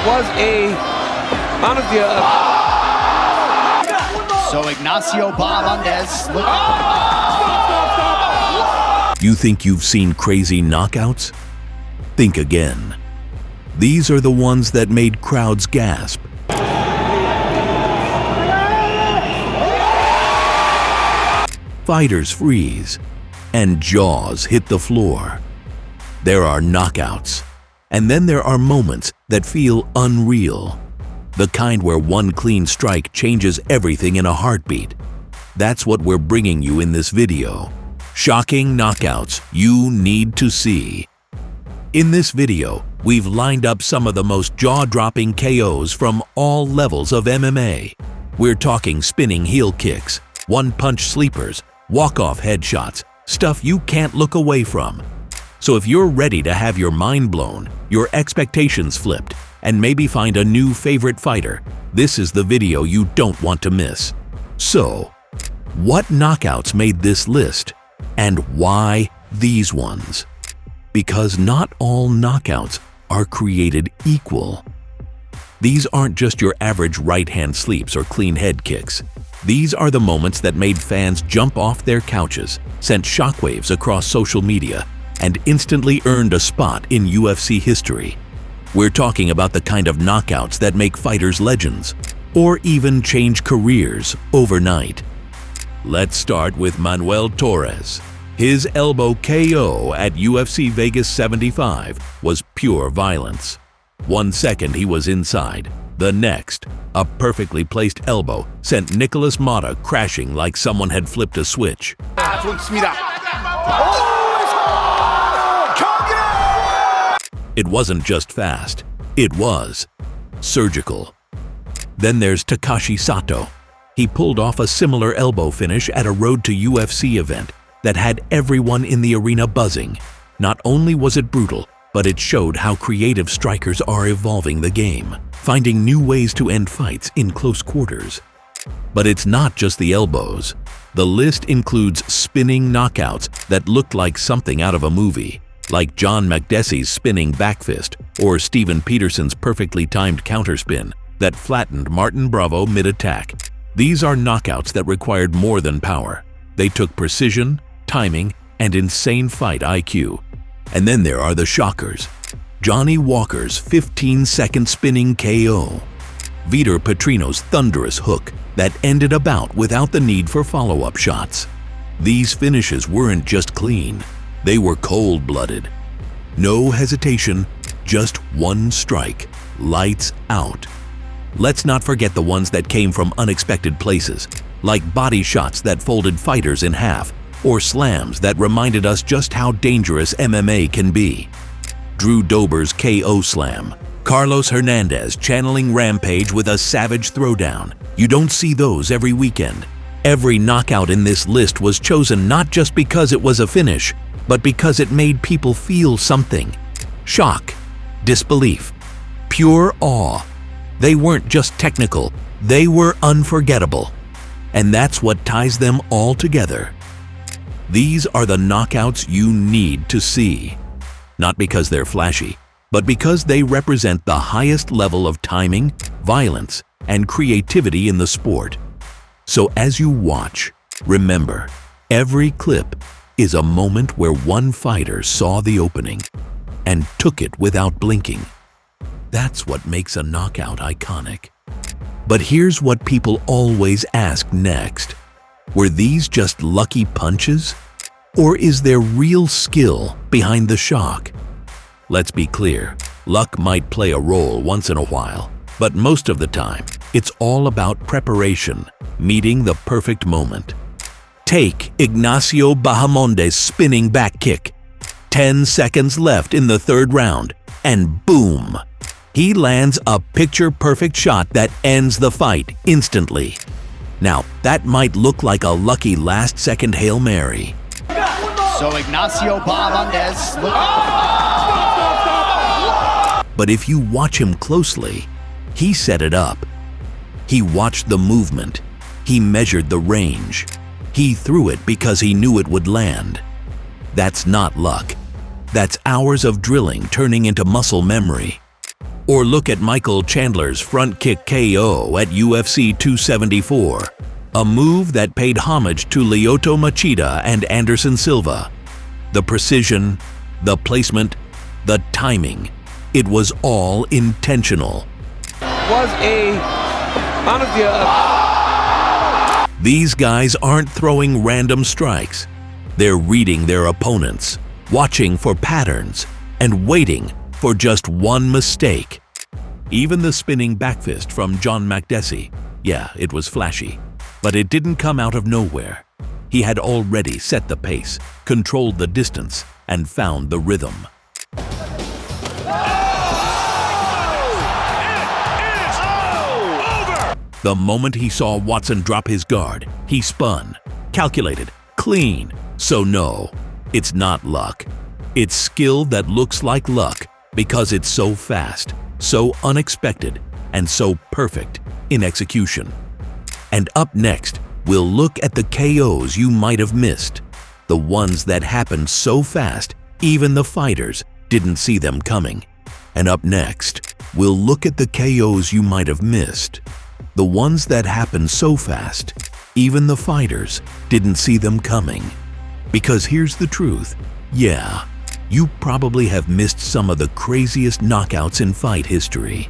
was a honestly So Ignacio Bahamondes. You think you've seen crazy knockouts? Think again. These are the ones that made crowds gasp. Fighters freeze, and jaws hit the floor. There are knockouts, and then there are moments that feel unreal. The kind where one clean strike changes everything in a heartbeat. That's what we're bringing you in this video. Shocking knockouts you need to see. In this video, we've lined up some of the most jaw-dropping KOs from all levels of MMA. We're talking spinning heel kicks, one-punch sleepers, walk-off headshots, stuff you can't look away from. So if you're ready to have your mind blown, your expectations flipped, and maybe find a new favorite fighter, this is the video you don't want to miss. So, what knockouts made this list? And why these ones? Because not all knockouts are created equal. These aren't just your average right-hand sleeps or clean head kicks. These are the moments that made fans jump off their couches, sent shockwaves across social media, and instantly earned a spot in UFC history. We're talking about the kind of knockouts that make fighters legends, or even change careers overnight. Let's start with Manuel Torres. His elbow KO at UFC Vegas 75 was pure violence. 1 second he was inside. The next, a perfectly placed elbow sent Nicholas Motta crashing like someone had flipped a switch. It wasn't just fast, it was surgical. Then there's Takashi Sato. He pulled off a similar elbow finish at a Road to UFC event that had everyone in the arena buzzing. Not only was it brutal, but it showed how creative strikers are evolving the game, finding new ways to end fights in close quarters. But it's not just the elbows. The list includes spinning knockouts that looked like something out of a movie, like John Makdessi's spinning backfist or Steven Peterson's perfectly timed counterspin that flattened Martin Bravo mid-attack. These are knockouts that required more than power. They took precision, timing, and insane fight IQ. And then there are the shockers. Johnny Walker's 15-second spinning KO. Vitor Petrino's thunderous hook that ended a bout without the need for follow-up shots. These finishes weren't just clean, they were cold-blooded. No hesitation, just one strike, lights out. Let's not forget the ones that came from unexpected places, like body shots that folded fighters in half, or slams that reminded us just how dangerous MMA can be. Drew Dober's KO slam, Carlos Hernandez channeling Rampage with a savage throwdown. You don't see those every weekend. Every knockout in this list was chosen not just because it was a finish, but because it made people feel something. Shock, disbelief, pure awe. They weren't just technical, they were unforgettable. And that's what ties them all together. These are the knockouts you need to see. Not because they're flashy, but because they represent the highest level of timing, violence, and creativity in the sport. So as you watch, remember, every clip is a moment where one fighter saw the opening and took it without blinking. That's what makes a knockout iconic. But here's what people always ask next. Were these just lucky punches? Or is there real skill behind the shock? Let's be clear, luck might play a role once in a while, but most of the time, it's all about preparation, meeting the perfect moment. Take Ignacio Bahamondes' spinning back kick. 10 seconds left in the third round, and boom! He lands a picture-perfect shot that ends the fight instantly. Now, that might look like a lucky last-second Hail Mary. So Ignacio Bahamondes. But if you watch him closely, he set it up. He watched the movement. He measured the range. He threw it because he knew it would land. That's not luck. That's hours of drilling turning into muscle memory. Or look at Michael Chandler's front kick KO at UFC 274, a move that paid homage to Lyoto Machida and Anderson Silva. The precision, the placement, the timing, it was all intentional. Was a These guys aren't throwing random strikes. They're reading their opponents, watching for patterns, and waiting for just one mistake. Even the spinning backfist from John Makdessi, yeah, it was flashy, but it didn't come out of nowhere. He had already set the pace, controlled the distance, and found the rhythm. The moment he saw Watson drop his guard, he spun, calculated, clean. So no, it's not luck. It's skill that looks like luck because it's so fast, so unexpected, and so perfect in execution. And up next, we'll look at the KOs you might have missed, the ones that happened so fast even the fighters didn't see them coming. And up next, we'll look at the KOs you might have missed, the ones that happened so fast even the fighters didn't see them coming. Because here's the truth, yeah, you probably have missed some of the craziest knockouts in fight history.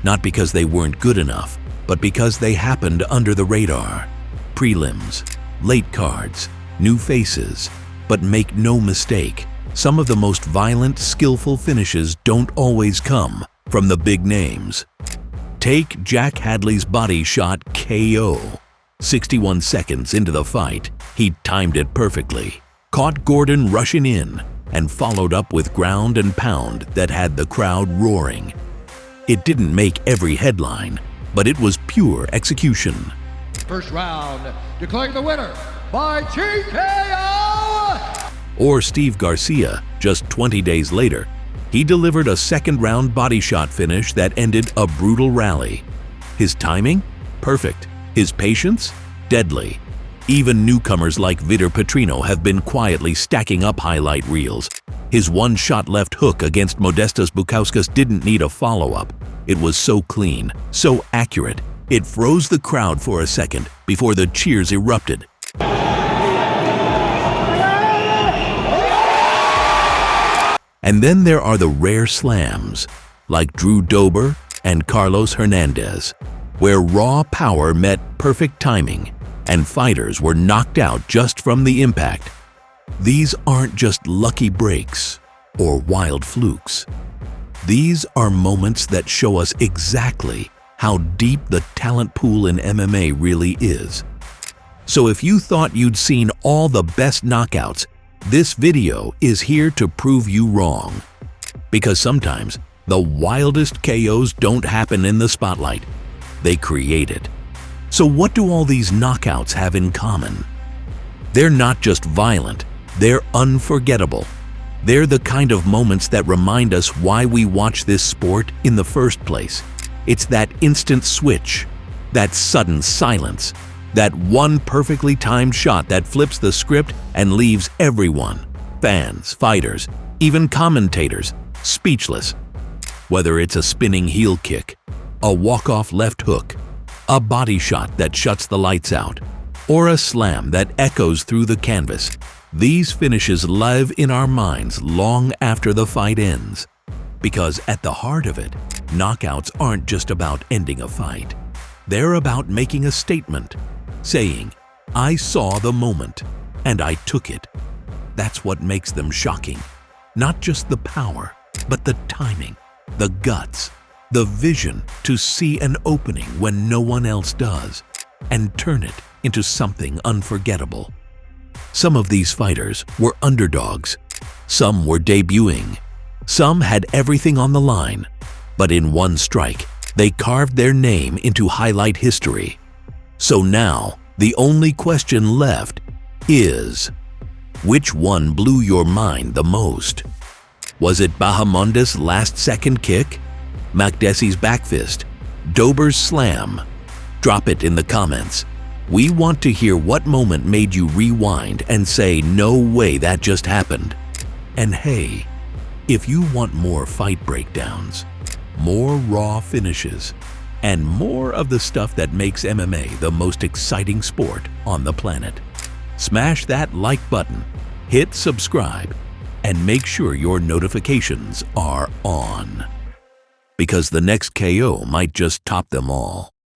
Not because they weren't good enough, but because they happened under the radar. Prelims, late cards, new faces. But make no mistake, some of the most violent, skillful finishes don't always come from the big names. Take Jack Hadley's body shot KO. 61 seconds into the fight, he timed it perfectly, caught Gordon rushing in, and followed up with ground and pound that had the crowd roaring. It didn't make every headline, but it was pure execution. First round, declaring the winner by TKO! Or Steve Garcia, just 20 days later, he delivered a second-round body shot finish that ended a brutal rally. His timing? Perfect. His patience? Deadly. Even newcomers like Vitor Petrino have been quietly stacking up highlight reels. His one-shot left hook against Modestas Bukauskas didn't need a follow-up. It was so clean, so accurate, it froze the crowd for a second before the cheers erupted. And then there are the rare slams, like Drew Dober and Carlos Hernandez, where raw power met perfect timing, and fighters were knocked out just from the impact. These aren't just lucky breaks or wild flukes. These are moments that show us exactly how deep the talent pool in MMA really is. So if you thought you'd seen all the best knockouts, this video is here to prove you wrong. Because sometimes the wildest KOs don't happen in the spotlight, they create it. So what do all these knockouts have in common? They're not just violent, they're unforgettable. They're the kind of moments that remind us why we watch this sport in the first place. It's that instant switch, that sudden silence, that one perfectly timed shot that flips the script and leaves everyone, fans, fighters, even commentators, speechless. Whether it's a spinning heel kick, a walk-off left hook, a body shot that shuts the lights out, or a slam that echoes through the canvas, these finishes live in our minds long after the fight ends. Because at the heart of it, knockouts aren't just about ending a fight. They're about making a statement, saying, "I saw the moment, and I took it." That's what makes them shocking. Not just the power, but the timing, the guts, the vision to see an opening when no one else does, and turn it into something unforgettable. Some of these fighters were underdogs. Some were debuting. Some had everything on the line. But in one strike, they carved their name into highlight history. So now, the only question left is, which one blew your mind the most? Was it Bahamondes' last-second kick? Makdessi's backfist? Dober's slam? Drop it in the comments. We want to hear what moment made you rewind and say, "No way that just happened." And hey, if you want more fight breakdowns, more raw finishes, and more of the stuff that makes MMA the most exciting sport on the planet. Smash that like button, hit subscribe, and make sure your notifications are on. Because the next KO might just top them all.